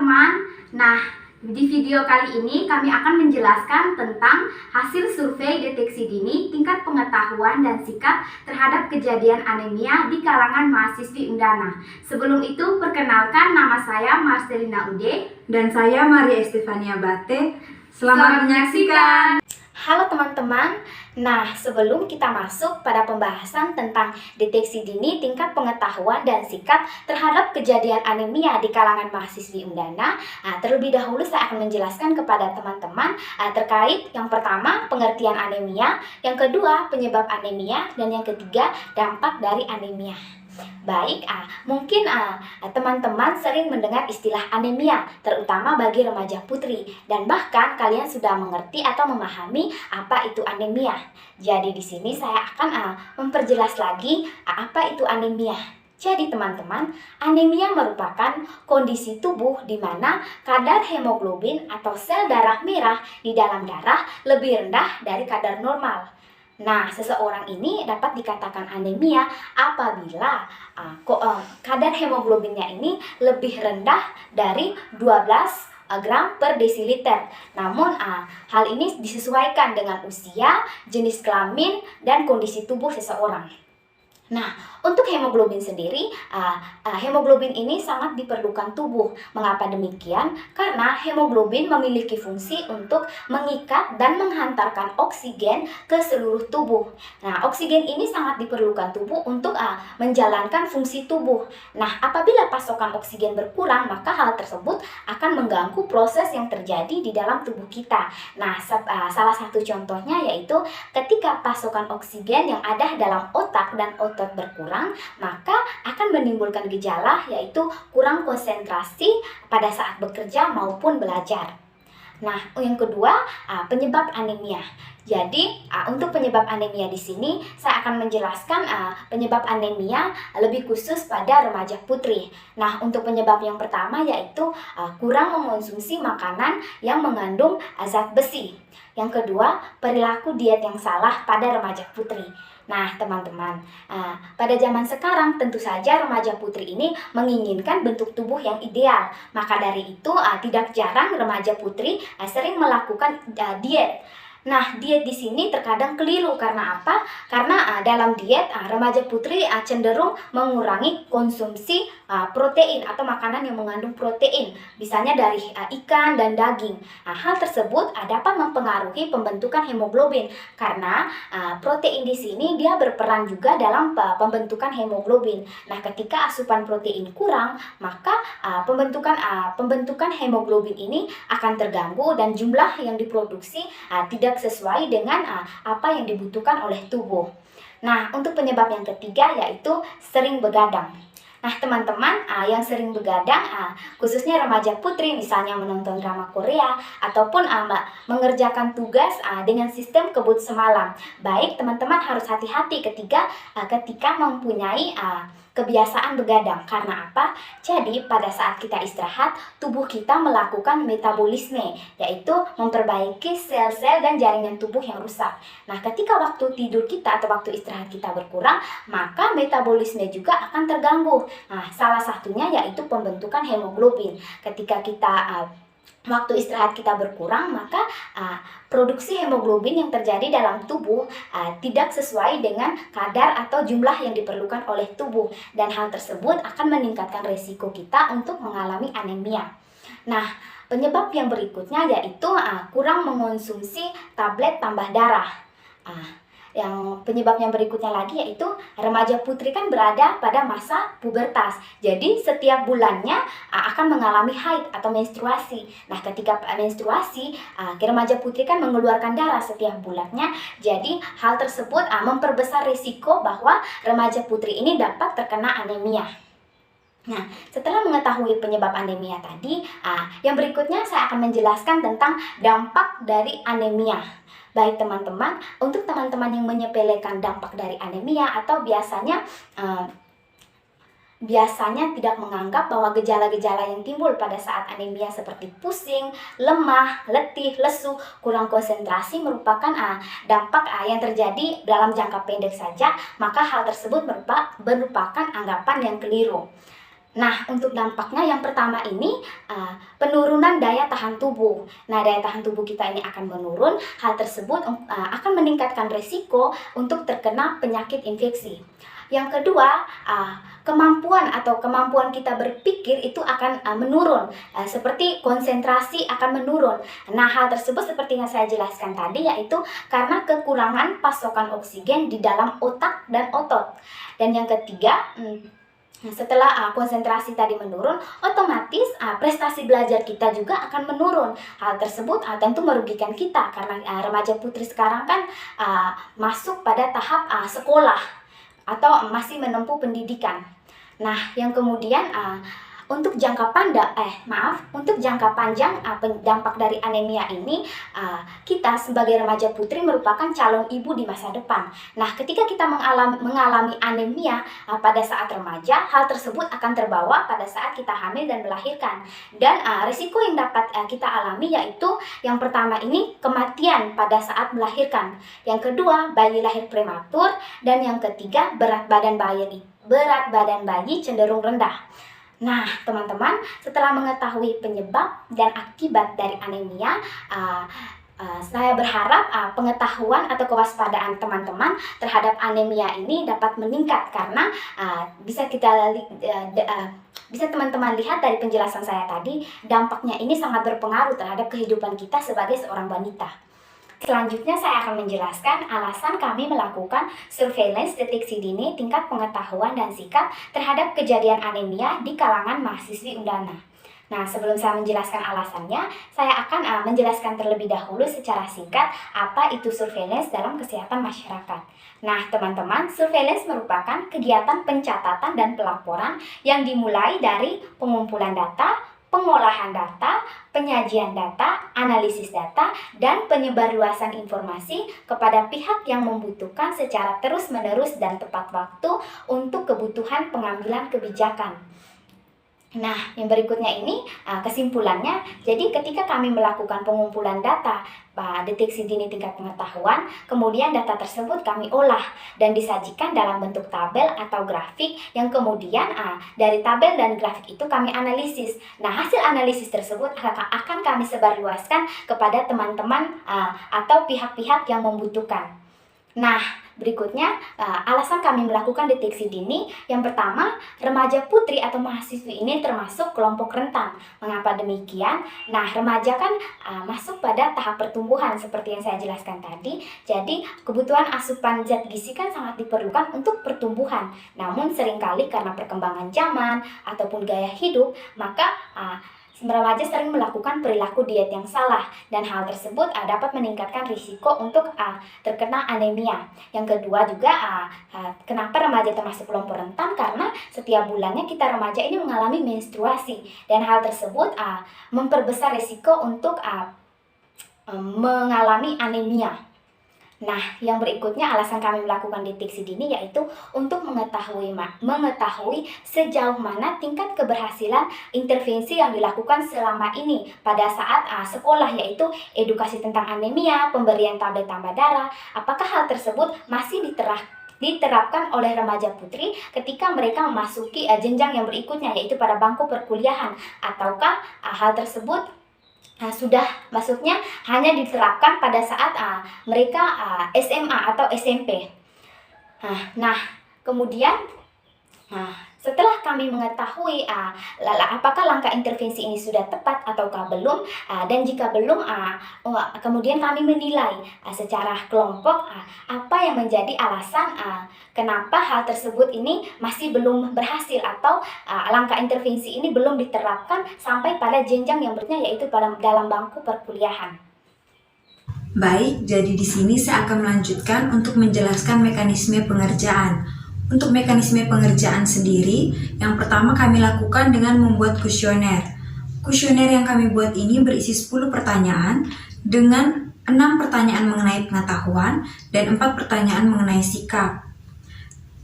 teman-teman. Nah, di video kali ini kami akan menjelaskan tentang hasil survei deteksi dini tingkat pengetahuan dan sikap terhadap kejadian anemia di kalangan mahasiswi Undana. Sebelum itu, perkenalkan, nama saya Marcelina Ude. Dan saya Maria Estefania Bate. Selamat menyaksikan. Halo teman-teman. Nah, sebelum kita masuk pada pembahasan tentang deteksi dini tingkat pengetahuan dan sikap terhadap kejadian anemia di kalangan mahasiswi Undana, terlebih dahulu saya akan menjelaskan kepada teman-teman terkait yang pertama pengertian anemia, yang kedua penyebab anemia, dan yang ketiga dampak dari anemia. Baik, mungkin teman-teman sering mendengar istilah anemia, terutama bagi remaja putri, dan bahkan kalian sudah mengerti atau memahami apa itu anemia. Jadi di sini saya akan memperjelas lagi apa itu anemia. Jadi teman-teman, anemia merupakan kondisi tubuh di mana kadar hemoglobin atau sel darah merah di dalam darah lebih rendah dari kadar normal. Nah, seseorang ini dapat dikatakan anemia apabila kadar hemoglobinnya ini lebih rendah dari 12 gram per desiliter. Namun, hal ini disesuaikan dengan usia, jenis kelamin, dan kondisi tubuh seseorang. Nah, untuk hemoglobin sendiri, hemoglobin ini sangat diperlukan tubuh. Mengapa demikian? Karena hemoglobin memiliki fungsi untuk mengikat dan menghantarkan oksigen ke seluruh tubuh. Nah, oksigen ini sangat diperlukan tubuh untuk menjalankan fungsi tubuh. Nah, apabila pasokan oksigen berkurang, maka hal tersebut akan mengganggu proses yang terjadi di dalam tubuh kita. Nah, salah satu contohnya yaitu ketika pasokan oksigen yang ada dalam otak dan otot berkurang, maka akan menimbulkan gejala yaitu kurang konsentrasi pada saat bekerja maupun belajar. Nah, yang kedua, penyebab anemia. Jadi, untuk penyebab anemia di sini saya akan menjelaskan penyebab anemia lebih khusus pada remaja putri. Nah, untuk penyebab yang pertama yaitu kurang mengonsumsi makanan yang mengandung zat besi. Yang kedua, perilaku diet yang salah pada remaja putri. Nah, teman-teman, pada zaman sekarang tentu saja remaja putri ini menginginkan bentuk tubuh yang ideal. Maka dari itu, tidak jarang remaja putri sering melakukan diet. Nah, diet di sini terkadang keliru. Karena apa? Karena dalam diet remaja putri cenderung mengurangi konsumsi protein atau makanan yang mengandung protein, misalnya dari ikan dan daging. Nah, hal tersebut dapat mempengaruhi pembentukan hemoglobin karena protein di sini dia berperan juga dalam pembentukan hemoglobin. Nah, ketika asupan protein kurang, maka pembentukan hemoglobin ini akan terganggu dan jumlah yang diproduksi tidak sesuai dengan apa yang dibutuhkan oleh tubuh. Nah, untuk penyebab yang ketiga yaitu sering begadang. Nah, teman-teman yang sering begadang, khususnya remaja putri, misalnya menonton drama Korea ataupun mengerjakan tugas dengan sistem kebut semalam. Baik, teman-teman harus hati-hati ketika mempunyai kebiasaan begadang. Karena apa? Jadi pada saat kita istirahat, tubuh kita melakukan metabolisme, yaitu memperbaiki sel-sel dan jaringan tubuh yang rusak. Nah, ketika waktu tidur kita atau waktu istirahat kita berkurang, maka metabolisme juga akan terganggu. Nah, salah satunya yaitu pembentukan hemoglobin. Ketika kita waktu istirahat kita berkurang, maka produksi hemoglobin yang terjadi dalam tubuh tidak sesuai dengan kadar atau jumlah yang diperlukan oleh tubuh, dan hal tersebut akan meningkatkan resiko kita untuk mengalami anemia. Nah, penyebab yang berikutnya yaitu kurang mengonsumsi tablet tambah darah. Yang penyebab yang berikutnya lagi yaitu remaja putri kan berada pada masa pubertas. Jadi setiap bulannya akan mengalami haid atau menstruasi. Nah, ketika menstruasi, remaja putri kan mengeluarkan darah setiap bulannya. Jadi hal tersebut memperbesar risiko bahwa remaja putri ini dapat terkena anemia. Nah, setelah mengetahui penyebab anemia tadi, yang berikutnya saya akan menjelaskan tentang dampak dari anemia. Baik teman-teman, untuk teman-teman yang menyepelekan dampak dari anemia atau biasanya tidak menganggap bahwa gejala-gejala yang timbul pada saat anemia seperti pusing, lemah, letih, lesu, kurang konsentrasi merupakan dampak yang terjadi dalam jangka pendek saja, maka hal tersebut merupakan anggapan yang keliru. Nah, untuk dampaknya yang pertama ini penurunan daya tahan tubuh. Nah, daya tahan tubuh kita ini akan menurun. Hal tersebut akan meningkatkan risiko untuk terkena penyakit infeksi. Yang kedua, kemampuan kita berpikir itu akan menurun, seperti konsentrasi akan menurun. Nah, hal tersebut seperti yang saya jelaskan tadi, yaitu karena kekurangan pasokan oksigen di dalam otak dan otot. Dan yang ketiga, setelah konsentrasi tadi menurun, otomatis prestasi belajar kita juga akan menurun. Hal tersebut tentu merugikan kita karena remaja putri sekarang kan masuk pada tahap sekolah atau masih menempuh pendidikan. Nah, yang kemudian untuk jangka panjang dampak dari anemia ini, kita sebagai remaja putri merupakan calon ibu di masa depan. Nah, ketika kita mengalami anemia pada saat remaja, hal tersebut akan terbawa pada saat kita hamil dan melahirkan. Dan risiko yang dapat kita alami yaitu yang pertama ini kematian pada saat melahirkan. Yang kedua, bayi lahir prematur, dan yang ketiga, berat badan bayi cenderung rendah. Nah, teman-teman, setelah mengetahui penyebab dan akibat dari anemia, saya berharap pengetahuan atau kewaspadaan teman-teman terhadap anemia ini dapat meningkat karena bisa teman-teman lihat dari penjelasan saya tadi, dampaknya ini sangat berpengaruh terhadap kehidupan kita sebagai seorang wanita. Selanjutnya saya akan menjelaskan alasan kami melakukan surveillance deteksi dini tingkat pengetahuan dan sikap terhadap kejadian anemia di kalangan mahasiswi Undana. Nah, sebelum saya menjelaskan alasannya, saya akan menjelaskan terlebih dahulu secara singkat apa itu surveillance dalam kesehatan masyarakat. Nah, teman-teman, surveillance merupakan kegiatan pencatatan dan pelaporan yang dimulai dari pengumpulan data, pengolahan data, penyajian data, analisis data, dan penyebarluasan informasi kepada pihak yang membutuhkan secara terus-menerus dan tepat waktu untuk kebutuhan pengambilan kebijakan. Nah, yang berikutnya ini kesimpulannya, jadi ketika kami melakukan pengumpulan data deteksi dini tingkat pengetahuan, kemudian data tersebut kami olah dan disajikan dalam bentuk tabel atau grafik yang kemudian dari tabel dan grafik itu kami analisis. Nah, hasil analisis tersebut akan kami sebarluaskan kepada teman-teman atau pihak-pihak yang membutuhkan. Nah, berikutnya alasan kami melakukan deteksi dini. Yang pertama, remaja putri atau mahasiswi ini termasuk kelompok rentan. Mengapa demikian? Nah, remaja kan masuk pada tahap pertumbuhan seperti yang saya jelaskan tadi. Jadi, kebutuhan asupan zat gizi kan sangat diperlukan untuk pertumbuhan. Namun seringkali karena perkembangan zaman ataupun gaya hidup, maka remaja sering melakukan perilaku diet yang salah, dan hal tersebut dapat meningkatkan risiko untuk terkena anemia. Yang kedua juga, kenapa remaja termasuk kelompok rentan? Karena setiap bulannya kita remaja ini mengalami menstruasi, dan hal tersebut memperbesar risiko untuk mengalami anemia. Nah, yang berikutnya alasan kami melakukan deteksi dini yaitu untuk mengetahui sejauh mana tingkat keberhasilan intervensi yang dilakukan selama ini pada saat sekolah, yaitu edukasi tentang anemia, pemberian tablet tambah darah. Apakah hal tersebut masih diterapkan oleh remaja putri ketika mereka memasuki jenjang yang berikutnya, yaitu pada bangku perkuliahan, ataukah hal tersebut sudah masuknya hanya diterapkan pada saat mereka SMA atau SMP. Nah, kemudian setelah kami mengetahui apakah langkah intervensi ini sudah tepat ataukah belum, dan jika belum, kemudian kami menilai secara kelompok apa yang menjadi alasan kenapa hal tersebut ini masih belum berhasil atau langkah intervensi ini belum diterapkan sampai pada jenjang yang berikutnya, yaitu dalam bangku perkuliahan. Baik, jadi di sini saya akan melanjutkan untuk menjelaskan mekanisme pengerjaan. Untuk mekanisme pengerjaan sendiri, yang pertama kami lakukan dengan membuat kuesioner. Kuesioner yang kami buat ini berisi 10 pertanyaan dengan 6 pertanyaan mengenai pengetahuan dan 4 pertanyaan mengenai sikap.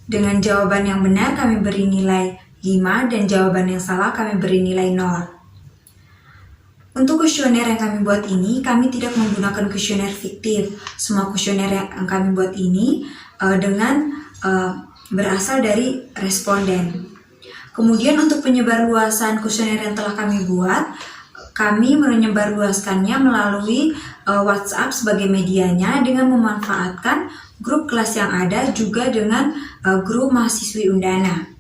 Dengan jawaban yang benar kami beri nilai 5 dan jawaban yang salah kami beri nilai 0. Untuk kuesioner yang kami buat ini, kami tidak menggunakan kuesioner fiktif. Semua kuesioner yang kami buat ini berasal dari responden. Kemudian untuk penyebarluasan kuesioner yang telah kami buat, kami menyebarluaskannya melalui WhatsApp sebagai medianya dengan memanfaatkan grup kelas yang ada juga dengan grup mahasiswi Undana.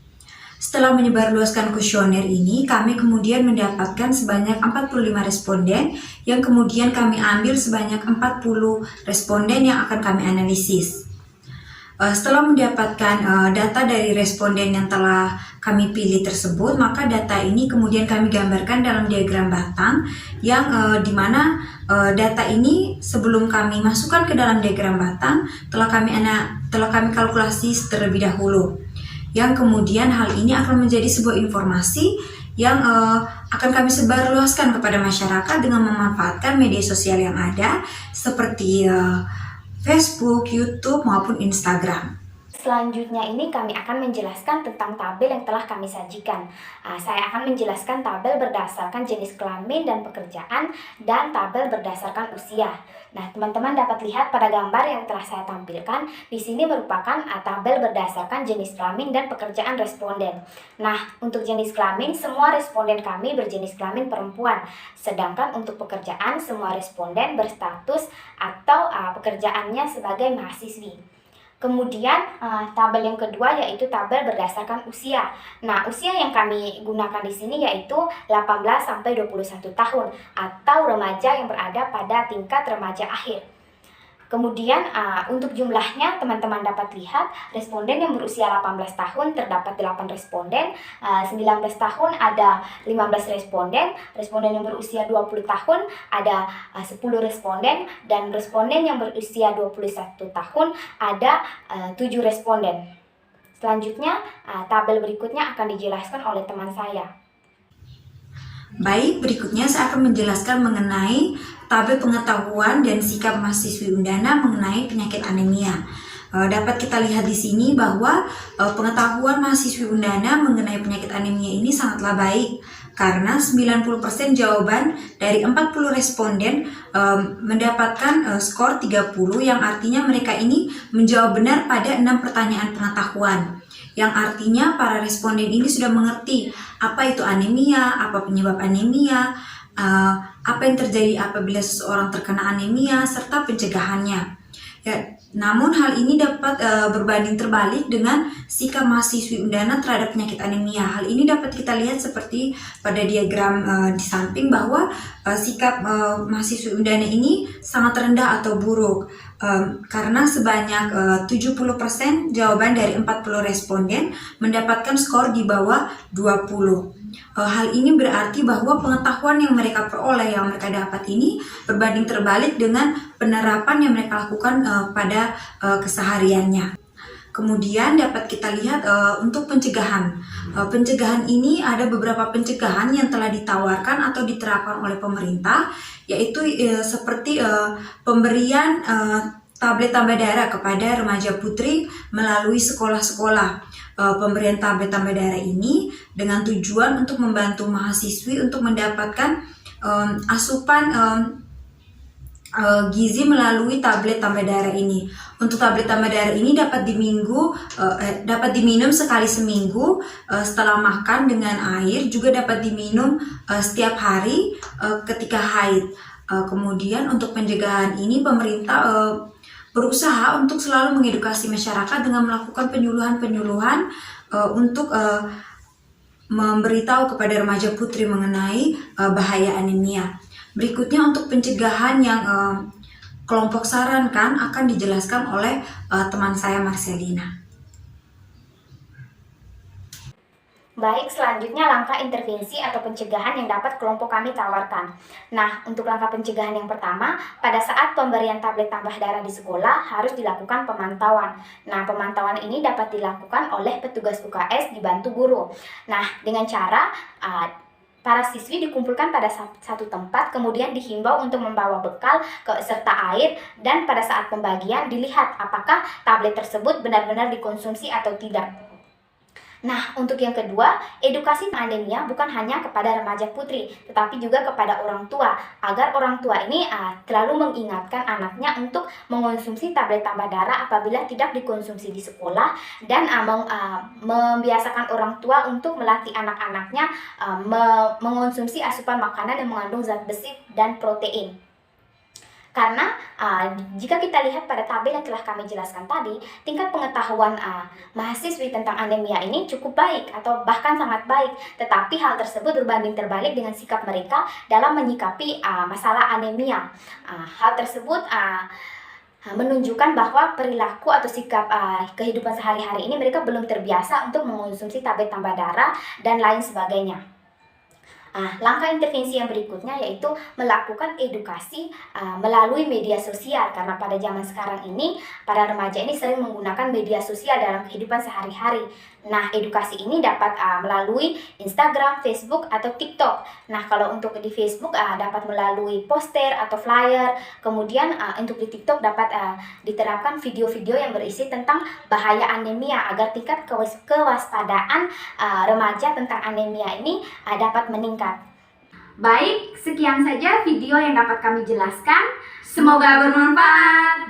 Setelah menyebarluaskan kuesioner ini, kami kemudian mendapatkan sebanyak 45 responden yang kemudian kami ambil sebanyak 40 responden yang akan kami analisis. Setelah mendapatkan data dari responden yang telah kami pilih tersebut, maka data ini kemudian kami gambarkan dalam diagram batang yang dimana data ini sebelum kami masukkan ke dalam diagram batang telah kami kalkulasi terlebih dahulu. Yang kemudian hal ini akan menjadi sebuah informasi yang akan kami sebarluaskan kepada masyarakat dengan memanfaatkan media sosial yang ada seperti Facebook, YouTube, maupun Instagram. Selanjutnya ini kami akan menjelaskan tentang tabel yang telah kami sajikan. Saya akan menjelaskan tabel berdasarkan jenis kelamin dan pekerjaan dan tabel berdasarkan usia. Nah, teman-teman dapat lihat pada gambar yang telah saya tampilkan. Di sini merupakan tabel berdasarkan jenis kelamin dan pekerjaan responden. Nah, untuk jenis kelamin, semua responden kami berjenis kelamin perempuan. Sedangkan untuk pekerjaan, semua responden berstatus atau pekerjaannya sebagai mahasiswi. Kemudian tabel yang kedua yaitu tabel berdasarkan usia. Nah, usia yang kami gunakan di sini yaitu 18 sampai 21 tahun atau remaja yang berada pada tingkat remaja akhir. Kemudian untuk jumlahnya teman-teman dapat lihat responden yang berusia 18 tahun terdapat 8 responden, 19 tahun ada 15 responden, responden yang berusia 20 tahun ada 10 responden, dan responden yang berusia 21 tahun ada 7 responden. Selanjutnya tabel berikutnya akan dijelaskan oleh teman saya. Baik, berikutnya saya akan menjelaskan mengenai tabel pengetahuan dan sikap mahasiswi Undana mengenai penyakit anemia. Dapat kita lihat di sini bahwa pengetahuan mahasiswi Undana mengenai penyakit anemia ini sangatlah baik karena 90% jawaban dari 40 responden mendapatkan skor 30 yang artinya mereka ini menjawab benar pada 6 pertanyaan pengetahuan. Yang artinya para responden ini sudah mengerti apa itu anemia, apa penyebab anemia, apa yang terjadi apabila seseorang terkena anemia, serta pencegahannya. Ya, namun hal ini dapat berbanding terbalik dengan sikap mahasiswi Undana terhadap penyakit anemia. Hal ini dapat kita lihat seperti pada diagram di samping bahwa sikap mahasiswi Undana ini sangat rendah atau buruk. Karena sebanyak 70% jawaban dari 40 responden mendapatkan skor di bawah 20. Hal ini berarti bahwa pengetahuan yang mereka peroleh, yang mereka dapat ini berbanding terbalik dengan penerapan yang mereka lakukan pada kesehariannya. Kemudian dapat kita lihat untuk pencegahan. Pencegahan ini ada beberapa pencegahan yang telah ditawarkan atau diterapkan oleh pemerintah, yaitu seperti pemberian tablet tambah darah kepada remaja putri melalui sekolah-sekolah. Pemberian tablet tambah darah ini dengan tujuan untuk membantu mahasiswi untuk mendapatkan asupan gizi melalui tablet tambah darah ini. Untuk tablet tambah darah ini dapat diminum sekali seminggu setelah makan dengan air, juga dapat diminum setiap hari ketika haid. Kemudian untuk pencegahan ini pemerintah berusaha untuk selalu mengedukasi masyarakat dengan melakukan penyuluhan-penyuluhan untuk memberitahu kepada remaja putri mengenai bahaya anemia. Berikutnya untuk pencegahan yang kelompok sarankan akan dijelaskan oleh teman saya Marcelina. Baik, selanjutnya langkah intervensi atau pencegahan yang dapat kelompok kami tawarkan. Nah, untuk langkah pencegahan yang pertama, pada saat pemberian tablet tambah darah di sekolah harus dilakukan pemantauan. Nah, pemantauan ini dapat dilakukan oleh petugas UKS dibantu guru. Nah, dengan cara para siswi dikumpulkan pada satu tempat, kemudian dihimbau untuk membawa bekal serta air, dan pada saat pembagian dilihat apakah tablet tersebut benar-benar dikonsumsi atau tidak. Nah, untuk yang kedua, edukasi anemia bukan hanya kepada remaja putri, tetapi juga kepada orang tua, agar orang tua ini terlalu mengingatkan anaknya untuk mengonsumsi tablet tambah darah apabila tidak dikonsumsi di sekolah, dan membiasakan orang tua untuk melatih anak-anaknya mengonsumsi asupan makanan yang mengandung zat besi dan protein. Karena jika kita lihat pada tabel yang telah kami jelaskan tadi, tingkat pengetahuan mahasiswi tentang anemia ini cukup baik atau bahkan sangat baik. Tetapi hal tersebut berbanding terbalik dengan sikap mereka dalam menyikapi masalah anemia. Hal tersebut menunjukkan bahwa perilaku atau sikap kehidupan sehari-hari ini mereka belum terbiasa untuk mengonsumsi tablet tambah darah dan lain sebagainya. Langkah intervensi yang berikutnya yaitu melakukan edukasi melalui media sosial, karena pada zaman sekarang ini para remaja ini sering menggunakan media sosial dalam kehidupan sehari-hari. Nah, edukasi ini dapat melalui Instagram, Facebook, atau TikTok. Nah, kalau untuk di Facebook dapat melalui poster atau flyer, kemudian untuk di TikTok dapat diterapkan video-video yang berisi tentang bahaya anemia agar tingkat kewaspadaan remaja tentang anemia ini dapat meningkat. Baik, sekian saja video yang dapat kami jelaskan. Semoga bermanfaat.